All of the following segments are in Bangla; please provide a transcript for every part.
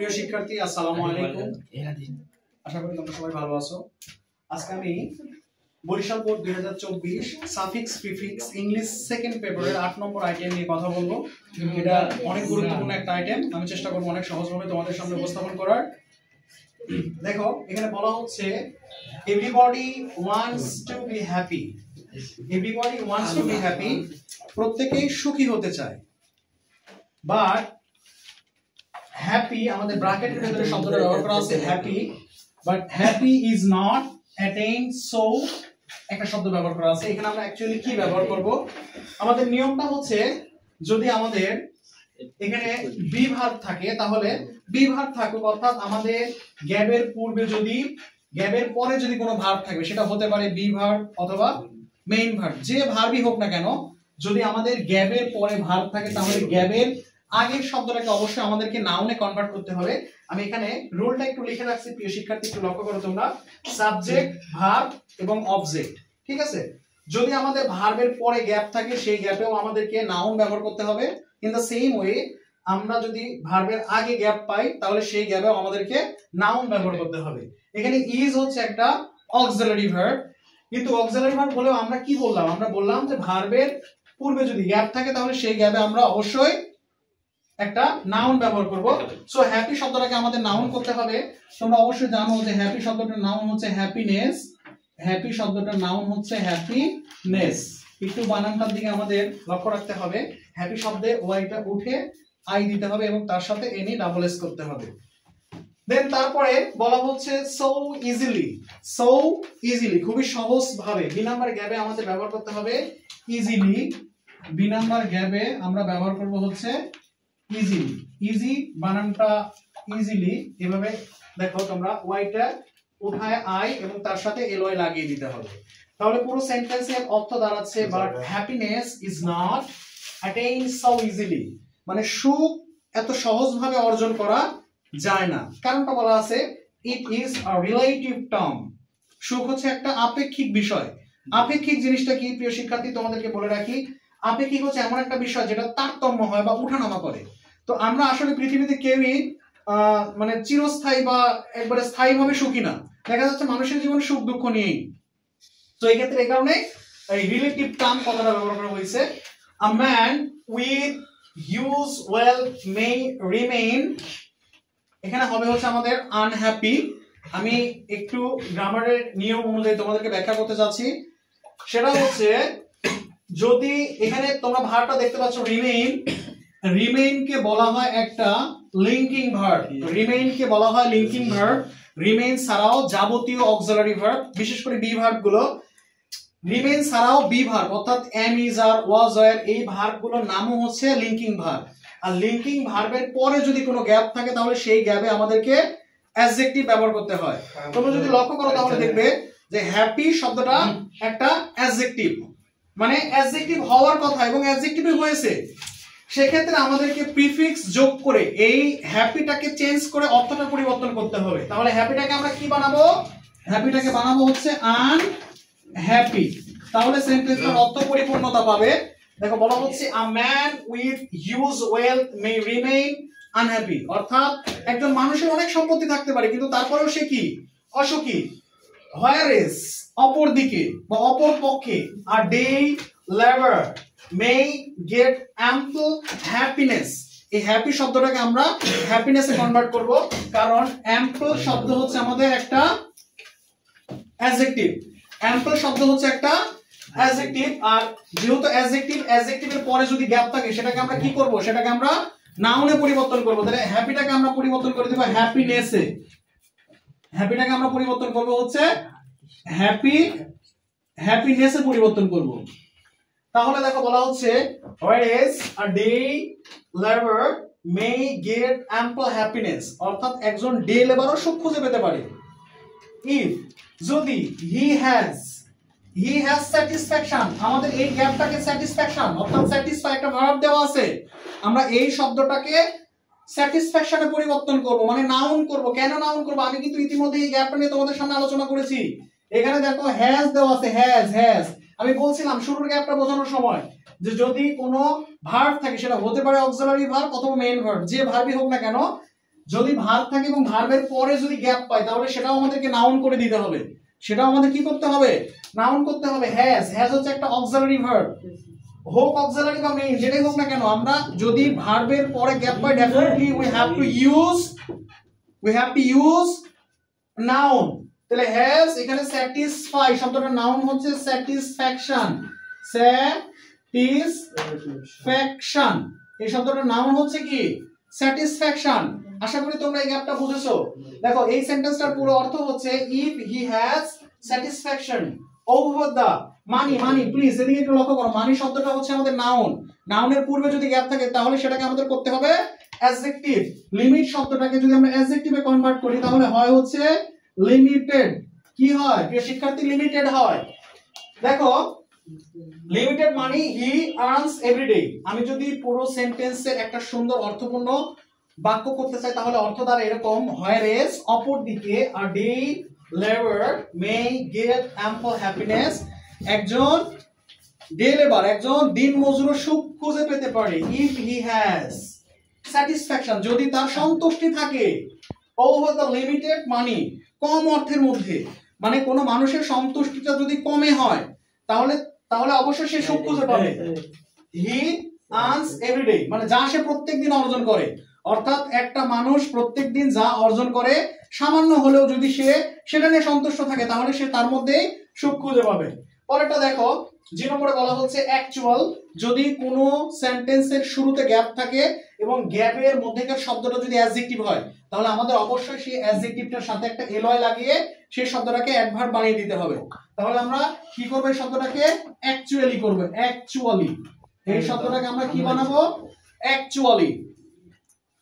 প্রিয় শিক্ষার্থী, আসসালামু আলাইকুম। আশা করি তোমরা সবাই ভালো আছো। আজকে আমি Barishal board 2024 suffix prefix English second পেপারের 8 নম্বর আইটেম নিয়ে কথা বলবো। এটা অনেক গুরুত্বপূর্ণ একটা আইটেম। আমি চেষ্টা করব অনেক সহজভাবে তোমাদের সামনে উপস্থাপন করার। দেখো, এখানে বলা হচ্ছে everybody wants to be happy. Everybody wants to be happy, প্রত্যেকেই সুখী হতে চায়। বাট হ্যাপি, আমাদের ব্র্যাকেটের ভিতরে শব্দটা ব্যবহার করা আছে happy, but happy is not attained, so একটা শব্দ ব্যবহার করা আছে। এখানে আমরা অ্যাকচুয়ালি কি ব্যবহার করব? আমাদের নিয়মটা হচ্ছে, যদি আমাদের এখানে বি ভার্ব থাকে তাহলে বি ভার্ব থাকুক, অর্থাৎ আমাদের গ্যাবের পূর্বে যদি গ্যাবের পরে যদি কোনো ভার্ব থাকে, সেটা হতে পারে বি ভার্ব অথবা মেইন ভার্ব, যে ভার্বই হোক না কেন, যদি আমাদের গ্যাবের পরে ভার্ব থাকে তাহলে গ্যাবের আগের শব্দটাকে অবশ্যই আমাদেরকে নাউনে কনভার্ট করতে হবে। আমি এখানে রুলটা একটু লিখে রাখছি, প্রিয় শিক্ষার্থী একটু লক্ষ্য করো তোমরা। সাবজেক্ট, ভার্ব এবং অবজেক্ট, ঠিক আছে? যদি আমাদের ভার্বের পরে গ্যাপ থাকে, সেই গ্যাপেও আমাদেরকে নাউন ব্যবহার করতে হবে। ইন দ্য সেম ওয়ে, আমরা যদি ভার্বের আগে গ্যাপ পাই তাহলে সেই গ্যাপেও আমাদেরকে নাউন ব্যবহার করতে হবে। এখানে ইজ হচ্ছে একটা অক্সিলারি ভার্ব, কিন্তু অক্সিলারি ভার্ব বলেও আমরা কি বললাম? আমরা বললাম যে ভার্বের পূর্বে যদি গ্যাপ থাকে তাহলে সেই গ্যাপে আমরা অবশ্যই একটা নাউন ব্যবহার করব। সো হ্যাপি শব্দটাকে আমাদের নাউন করতে হবে। তোমরা অবশ্যই জানো যে হ্যাপি শব্দটার নাউন হচ্ছে হ্যাপিনেস। হ্যাপি শব্দটার নাউন হচ্ছে হ্যাপিনেস। একটু বানানটার দিকে আমাদের লক্ষ্য রাখতে হবে। হ্যাপি শব্দে ওয়াইটা উঠে আই দিতে হবে এবং তার সাথে এনি ডাবল এস করতে হবে। দেন তারপরে বলা হচ্ছে সো ইজিলি। সো ইজিলি, খুবই সহজ ভাবে বি নাম্বার গ্যাবে আমাদের ব্যবহার করতে হবে ইজিলি। বি নাম্বার গ্যাবে আমরা ব্যবহার করব হচ্ছে ইজিলি। ইজি বানানটা ইজিলি এভাবে দেখো তোমরা, ওয়াইটা উঠায় আই এবং তার সাথে এল ওয়াই লাগিয়ে দিতে হবে। তাহলে পুরো সেন্টেন্সের অর্থ দাঁড়াচ্ছে but happiness is not attained so easily, মানে সুখ এত সহজভাবে অর্জন করা যায় না। কারণটা বলা আছে it is a relative term. সুখ হচ্ছে একটা আপেক্ষিক বিষয়। আপেক্ষিক জিনিসটা কি প্রিয় শিক্ষার্থী? তোমাদেরকে বলে রাখি, আপেক্ষিক হচ্ছে এমন একটা বিষয় যেটা তারতম্য হয় বা উঠানামা করে। তো আমরা আসলে পৃথিবীতে কেউই মানে চিরস্থায়ী বা একবারে স্থায়ীভাবে সুখী না। দেখা যাচ্ছে মানুষের জীবনে সুখ দুঃখ নিয়েই। তো এই ক্ষেত্রে এই কারণে এই রিলেটিভ টার্ম কথাটা ব্যবহার করা হয়েছে। A man with huge wealth May remain, এখানে হবে হচ্ছে আমাদের আনহ্যাপি। আমি একটু গ্রামারের নিয়ম অনুযায়ী তোমাদেরকে ব্যাখ্যা করতে চাচ্ছি। সেটা হচ্ছে, যদি এখানে তোমরা ভার্বটা দেখতে পাচ্ছ রিমেইন, রিমেইন কে বলা হয় একটা লিঙ্কিং ভার্ব। রিমেইন কে বলা হয় লিঙ্কিং ভার্ব। রিমেইন ছাড়াও যাবতীয় অক্সিলারি ভার্ব, বিশেষ করে বি ভার্ব গুলো, রিমেইন ছাড়াও বি ভার্ব অর্থাৎ am, is, are, was, were, এই ভার্ব গুলোর নামও হচ্ছে লিঙ্কিং ভার্ব। আর লিঙ্কিং ভার্বের পরে যদি কোনো গ্যাপ থাকে তাহলে সেই গ্যাপে আমাদেরকে অ্যাডজেক্টিভ ব্যবহার করতে হয়। তোমরা যদি লক্ষ্য করো তাহলে দেখবে যে হ্যাপি শব্দটা একটা অ্যাডজেক্টিভ, মানে অ্যাডজেক্টিভ হওয়ার কথা এবং অ্যাডজেক্টিভই হয়েছে। সেক্ষেত্রে আমাদেরকে প্রিফিক্স যোগ করে এই হ্যাপিটাকে চেঞ্জ করে অর্থটা পরিবর্তন করতে হবে। তাহলে হ্যাপিটাকে আমরা কি বানাবো? হ্যাপিটাকে বানাবো হচ্ছে আনহ্যাপি। তাহলে সেন্টেন্সটার অর্থ পরিপূর্ণতা পাবে। দেখো বলা হচ্ছে a man with huge wealth May remain unhappy, অর্থাৎ একজন মানুষের অনেক সম্পত্তি থাকতে পারে কিন্তু তারপরেও সে কি? অসুখী। হোয়ারেস, অপর দিকে বা অপর পক্ষে, a day labour may get ample happiness, এই হ্যাপি শব্দটাকে আমরা হ্যাপিনেসে কনভার্ট করব, কারণ ample শব্দ হচ্ছে আমাদের একটা অ্যাডজেক্টিভ। ample শব্দ হচ্ছে একটা অ্যাডজেক্টিভ, আর যেহেতু অ্যাডজেক্টিভ, অ্যাডজেক্টিভের পরে যদি গ্যাপ থাকে সেটাকে আমরা কি করব? সেটাকে আমরা নাউনে পরিবর্তন করব। তাহলে হ্যাপিটাকে আমরা পরিবর্তন করে দেব হ্যাপিনেসে। হ্যাপিটাকে আমরা পরিবর্তন করব হচ্ছে হ্যাপিনেসে পরিবর্তন করব। তাহলে দেখো বলা হচ্ছে whereas a day laborer may get ample happiness, অর্থাৎ একজন ডে লেবারও সুখ খুঁজে পেতে পারে। if, যদি he has satisfaction, আমাদের এই গ্যাপটাকে স্যাটিসফ্যাকশন অর্থাৎ স্যাটিসফাই একটা ভার্ব দেওয়া আছে, আমরা এই শব্দটাকে স্যাটিসফ্যাকশনে পরিবর্তন করব, মানে নাউন করব। কেন নাউন করব? আমি কিন্তু ইতিমধ্যে এই গ্যাপটা নিয়ে তোমাদের সামনে আলোচনা করেছি। এখানে দেখো হ্যাজ দেওয়া আছে, হ্যাজ। আমি বলছিলাম শুরুর গ্যাপটা বোঝানোর সময় যে যদি কোনো ভার্ব থাকে সেটা হতে পারে অক্সিলারি ভার্ব অথবা মেইন ভার্ব, যে ভার্বই হোক না কেন, যদি ভার্ব থাকে এবং ভার্বের পরে যদি গ্যাপ পায় তাহলে সেটাও আমাদেরকে নাউন করে দিতে হবে, সেটাও আমাদের কি করতে হবে, নাউন করতে হবে। হ্যাজ হচ্ছে একটা অক্সিলারি ভার্ব, হোক অক্সিলারি বা মেইন যেটাই হোক না কেন, আমরা যদি ভার্বের পরে gap pi definitely we have to use noun. তাহলে হ্যাজ এখানে স্যাটিসফাই শব্দটার নাউন হচ্ছে স্যাটিসফ্যাকশন, স্যাটিসফ্যাকশন এই শব্দটার নাউন হচ্ছে কি স্যাটিসফ্যাকশন। আশা করি তোমরা এই গ্যাপটা বুঝেছো। দেখো এই সেন্টেন্সটার পুরো অর্থ হচ্ছে if he has satisfaction over the money please এদিকে একটু লক্ষ্য করো, মানি শব্দটা হচ্ছে আমাদের নাউন, নাউনের পূর্বে যদি গ্যাপ থাকে তাহলে সেটাকে আমাদের করতে হবে অ্যাডজেক্টিভ। লিমিট শব্দটাকে যদি আমরা অ্যাডজেক্টিভে কনভার্ট করি তাহলে হয় হচ্ছে লিমিটেড। কি হয় প্রিয় শিক্ষার্থী, লিমিটেড হয়। দেখো লিমিটেড মানে হি আর্নস এভরিডে। আমি যদি পুরো সেন্টেন্সের একটা সুন্দর অর্থপূর্ণ বাক্য করতে চাই তাহলে অর্থ দ্বারা এরকম হয় রেস অপর দিকে a day labour may get ample happiness, একজন ডে লেবার একজন দিন মজুর সুখ খুঁজে পেতে পারে ইফ হি হ্যাজ স্যাটিসফ্যাকশন যদি তার সন্তুষ্টি থাকে ওভার দ্য লিমিটেড মানি কম অর্থের মধ্যে, মানে কোনো মানুষের সন্তুষ্টিটা যদি কমে হয় তাহলে তাহলে অবশ্যই সে সুখ খুঁজে পাবে। হি আর্নস এভরিডে মানে যা সে প্রত্যেকদিন অর্জন করে, অর্থাৎ একটা মানুষ প্রত্যেকদিন যা অর্জন করে সামান্য হলেও যদি সে সেটা নিয়ে সন্তুষ্ট থাকে তাহলে সে তার মধ্যেই সুখ খুঁজে পাবে। পরেরটা দেখো যে নম্বরে বলা হচ্ছে অ্যাকচুয়াল, যদি কোনো সেন্টেন্সের শুরুতে গ্যাপ থাকে এবং গ্যাপের মধ্যেকার শব্দটা যদি অ্যাডজেক্টিভ হয় তাহলে আমাদের অবশ্যই সেই অ্যাডজেক্টিভটার সাথে একটা এলয় লাগিয়ে সেই শব্দটাকে অ্যাডভার্ব বানিয়ে দিতে হবে। তাহলে আমরা কি করব, এই শব্দটাকে অ্যাকচুয়ালি করব, অ্যাকচুয়ালি এই শব্দটাকে আমরা কি বানাবো অ্যাকচুয়ালি।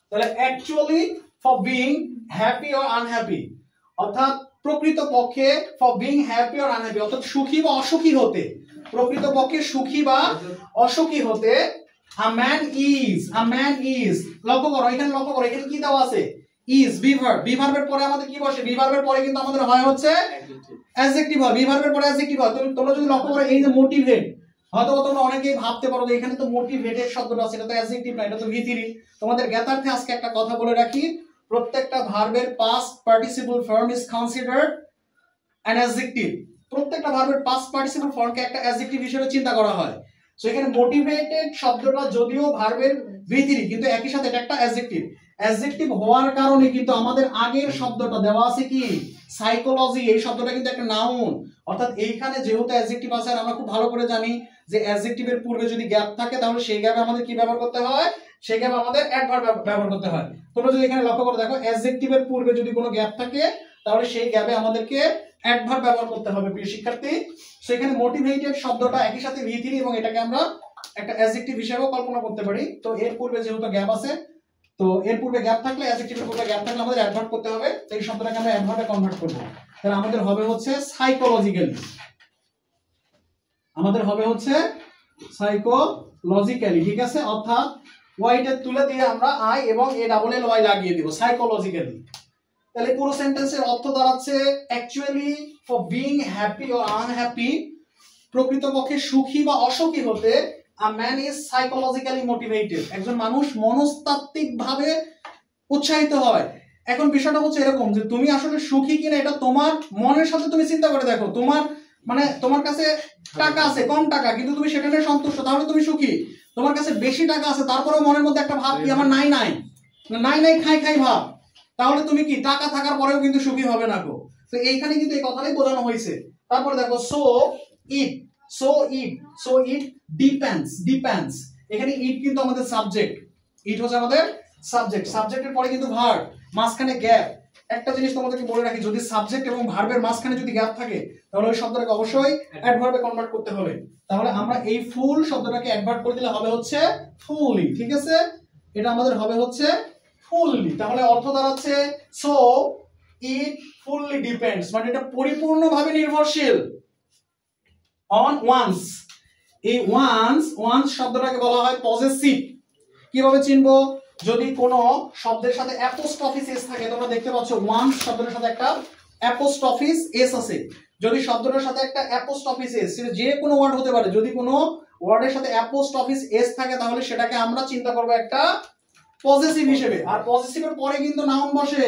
তাহলে actually for being happy or unhappy, অর্থাৎ প্রকৃত পক্ষে for being happy or unhappy অর্থাৎ সুখী বা অসুখী হতে, প্রকৃত পক্ষে সুখী বা অসুখী হতে a man is লক্ষ্য করো এখানে, লক্ষ্য করো এখানে কি দেওয়া আছে is বি ভার্বের পরে আমাদের কি বসে, বি ভার্বের পরে কিন্তু আমাদের হয় হচ্ছে অ্যাডজেক্টিভ হয়, বি ভার্বের পরে অ্যাডজেক্টিভ হয়। তোমরা যদি লক্ষ্য করো এই যে মোটিভেট, হয়তো তোমরা অনেকেই ভাবতে পারো যে এখানে তো মোটিভেটেড শব্দটা আছে, এটা তো অ্যাডজেক্টিভ না, এটা তো ভি3। তোমাদের জ্ঞাতার্থে আজকে একটা কথা বলে রাখি, প্রত্যেকটা ভার্বের past participle form is considered an adjective. প্রত্যেকটা ভার্বের পাস্ট পার্টিসিপল ফর্মকে একটা অ্যাডজেক্টিভ হিসেবে চিন্তা করা হয়। সো এখানে মোটিভেটেড শব্দটা যদিও ভার্বের ভি3 কিন্তু একই সাথে এটা একটা অ্যাডজেক্টিভ। অ্যাডজেক্টিভ হওয়ার কারণে কিন্তু আমাদের আগের শব্দটা দেওয়া আছে কি সাইকোলজি, এই শব্দটা কিন্তু একটা নাউন। অর্থাৎ এইখানে যেহেতু অ্যাডজেক্টিভ আছে আর আমরা খুব ভালো করে জানি যে অ্যাডজেক্টিভের পূর্বে যদি গ্যাপ থাকে তাহলে সেই গ্যাপে আমাদের কি ব্যবহার করতে হয়, সেই গ্যাপে আমাদের অ্যাডভার্ব ব্যবহার করতে হয়। তোমরা যদি এখানে লক্ষ্য করে দেখো অ্যাডজেক্টিভের পূর্বে যদি কোনো গ্যাপ থাকে তাহলে সেই গ্যাপে আমাদেরকে অ্যাডভার্ব ব্যবহার করতে হবে প্রিয় শিক্ষার্থী। সো এখানে মোটিভেটেড শব্দটা একই সাথে ভি3 এবং এটাকে আমরা একটা অ্যাডজেক্টিভ হিসেবেও কল্পনা করতে পারি। তো এর পূর্বে যেহেতু গ্যাপ আছে, তো এর পূর্বে গ্যাপ থাকলে অ্যাডজেক্টিভের পূর্বে গ্যাপ থাকলে আমাদের অ্যাডভার্ব করতে হবে। এই শব্দটাকে আমরা অ্যাডভার্বে কনভার্ট করব। তাহলে আমাদের হবে হচ্ছে সাইকোলজিক্যালি, আমাদের হবে হচ্ছে সাইকোলজিক্যালি, ঠিক আছে। অর্থাৎ ওয়াইটা তুলে দিয়ে আমরা আই এবং এ ডাবল এল ওয়াই লাগিয়ে দিব সাইকোলজিক্যালি। তাহলে পুরো সেন্টেন্সের অর্থ দাঁড়াচ্ছে actually for being happy or unhappy, প্রকৃতপক্ষে সুখী বা অসুখী হতে a man is psychologically motivated, একজন মানুষ মনস্তাত্ত্বিকভাবে উৎসাহিত হয়। এখন বিষয়টা হচ্ছে এরকম যে তুমি আসলে সুখী কিনা এটা তোমার মনের সাথে তুমি চিন্তা করে দেখো, তোমার মানে তোমার কাছে টাকা আছে কম টাকা কিন্তু তুমি সেটা নিয়ে সন্তুষ্ট তাহলে তুমি সুখী, তোমার কাছে বেশি টাকা আছে তারপরেও মনের মধ্যে একটা ভাব কি আমার নাই নাই নাই নাই খাই খাই ভাব, তাহলে তুমি কি টাকা থাকার পরেও কিন্তু সুখী হবে না গো। তো এইখানে কিন্তু এই কথাটাই বোঝানো হয়েছে। তারপর দেখো সো ইট ডিপেন্ডস, এখানে ইট কিন্তু আমাদের সাবজেক্ট, ইট হচ্ছে আমাদের সাবজেক্ট, সাবজেক্টের পরে কিন্তু ভার্ব, মাঝখানে গ্যাপ। একটা জিনিস তোমাদেরকে বলে রাখি, যদি সাবজেক্ট এবং ভার্বের মাঝখানে যদি গ্যাপ থাকে তাহলে ওই শব্দটাকে অবশ্যই অ্যাডভার্বে কনভার্ট করতে হবে। তাহলে আমরা এই ফুল শব্দটাকে অ্যাডভার্ব করে দিলে হবে হচ্ছে ফুললি, ঠিক আছে, এটা আমাদের হবে হচ্ছে ফুললি। তাহলে অর্থ দাঁড়াচ্ছে সো ইট ফুললি ডিপেন্ডস, মানে এটা পরিপূর্ণভাবে নির্ভরশীল অন ওয়ান্স। এই ওয়ান্স শব্দটাকে বলা হয় পজেসিভ। কিভাবে চিনবো, যদি কোনো শব্দের সাথে অ্যাপোস্ট্রফিস এস থাকে, তোমরা দেখতে পাচ্ছ ওয়ান্স শব্দের সাথে একটা অ্যাপোস্ট্রফিস এস আছে। যদি শব্দটার সাথে একটা অ্যাপোস্ট্রফিস এস, সেটা যে কোনো ওয়ার্ড হতে পারে, যদি কোনো ওয়ার্ডের সাথে অ্যাপোস্ট্রফিস এস থাকে তাহলে সেটাকে আমরা চিন্তা করবো একটা পজেসিভ হিসেবে। আর পজেসিভের পরে কিন্তু নাউন বসে,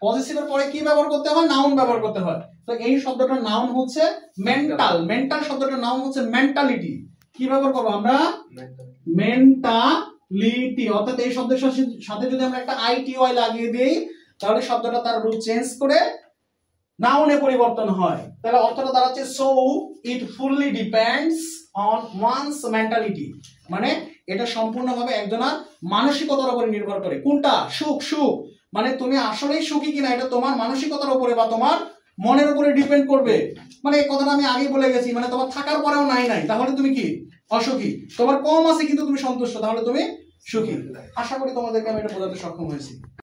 পজেসিভের পরে কি ব্যবহার করতে হয়? নাউন ব্যবহার করতে হয়। তো এই শব্দটার নাউন হচ্ছে মেন্টাল, মেন্টাল শব্দটার নাউন হচ্ছে মেন্টালিটি। কি ব্যবহার করবো আমরা? মেন্টালিটি। অর্থাৎ এই শব্দের সাথে যদি আমরা একটা আইটিওয়াই লাগিয়ে দিই তাহলে শব্দটা তার রূপ চেঞ্জ করে নাউনে পরিবর্তন হয়। তাহলে অর্থটা দাঁড়াচ্ছে so it fully depends on one's mentality, মানে এটা সম্পূর্ণভাবে একজনের মানসিকতার উপরে নির্ভর করে। কোনটা? সুখ, সুখ মানে তুমি আসলেই সুখী কিনা এটা তোমার মানসিকতার উপরে বা তোমার মনের উপরে ডিপেন্ড করবে। মানে এই কথাটা আমি আগেই বলে গেছি, মানে তোমার থাকার পরেও নাই নাই তাহলে তুমি কি? অসুখী। তোমার কম আছে কিন্তু তুমি সন্তুষ্ট তাহলে তুমি সুখী। আশা করি তোমাদেরকে আমি এটা বোঝাতে সক্ষম হয়েছি।